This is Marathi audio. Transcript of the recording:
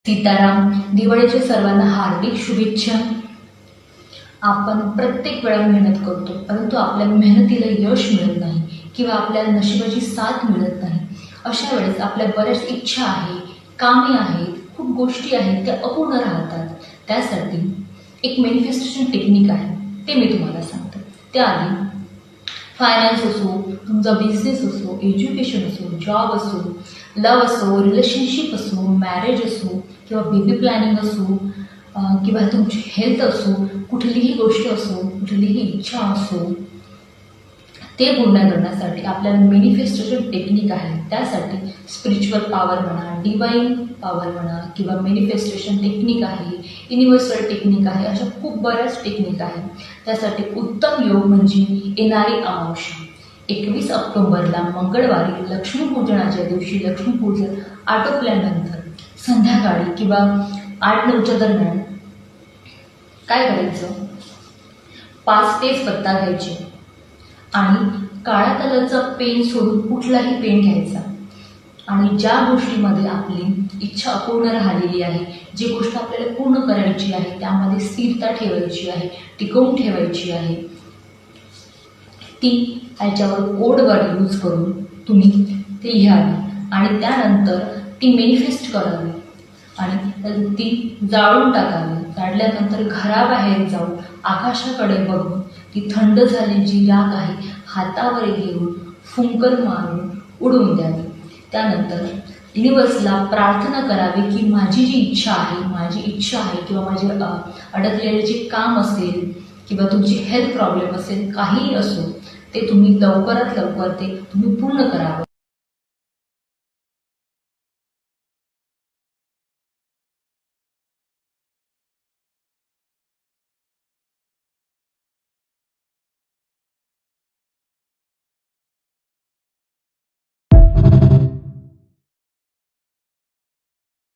सीताराम, दिवाळीच्या सर्वांना हार्दिक शुभेच्छा। आपण प्रत्येक वेळा मेहनत करतो, परंतु आपल्या मेहनतीला यश मिळत नाही किंवा आपल्या नशिबाची साथ मिळत नाही। अशा वेळेस आपल्या बऱ्याच इच्छा आहेत, कामे आहेत, खूप गोष्टी आहेत, त्या अपूर्ण राहतात। त्यासाठी एक मॅनिफेस्टेशन टेक्निक आहे, ते मी तुम्हाला सांगते। त्याआधी फायनान्स असो, तुमचा बिझनेस असो, एज्युकेशन असो, जॉब असो, लव असो, रिलेशनशिप असो, मॅरेज असो किंवा बेबी प्लॅनिंग असो किंवा तुमची हेल्थ असो, कुठलीही गोष्ट असो, कुठलीही इच्छा असो, ते पूर्ण करण्यासाठी आपल्याला मॅनिफेस्टेशन टेक्निक आहे। त्यासाठी स्पिरिच्युअल पॉवर म्हणा, डिवाइन पॉवर म्हणा किंवा मॅनिफेस्टेशन टेक्निक आहे, युनिव्हर्सल टेक्निक आहे, अशा खूप बऱ्याच टेक्निक आहेत। त्यासाठी उत्तम योग म्हणजे येणारी अमावस्या 21 ऑक्टोबरला मंगळवारी लक्ष्मीपूजनाच्या दिवशी लक्ष्मीपूजन आटोपल्यानंतर संध्याकाळी किंवा 8-9च्या दरम्यान काय करायचं, 5 तेजपत्ता घ्यायचे आणि काळ्या कलरचा पेन सोडून कुठलाही पेन घ्यायचा आणि ज्या गोष्टीमध्ये आपली इच्छा अपूर्ण राहिलेली आहे, जी गोष्ट आपल्याला पूर्ण करायची आहे, त्यामध्ये स्थिरता ठेवायची आहे, टिकवून ठेवायची आहे, ती ह्याच्यावर कोड वर्ड यूज करून तुम्ही ते घ्यावी आणि त्यानंतर ती मॅनिफेस्ट करावी आणि ती जाळून टाकावी। जाळल्यानंतर घराबाहेर जाऊन आकाशाकडे बघून ती थंड झालेली राख आहे हातावर घेऊन फुंकर मारून उडवून द्यावी। त्यानंतर युनिव्हर्सला प्रार्थना करावी की माझी जी इच्छा आहे किंवा माझे अडकलेले जे काम असेल किंवा तुमची हेल्थ प्रॉब्लेम असेल, काहीही असो, ते तुम्ही लवकरात लवकर ते तुम्ही पूर्ण करावं।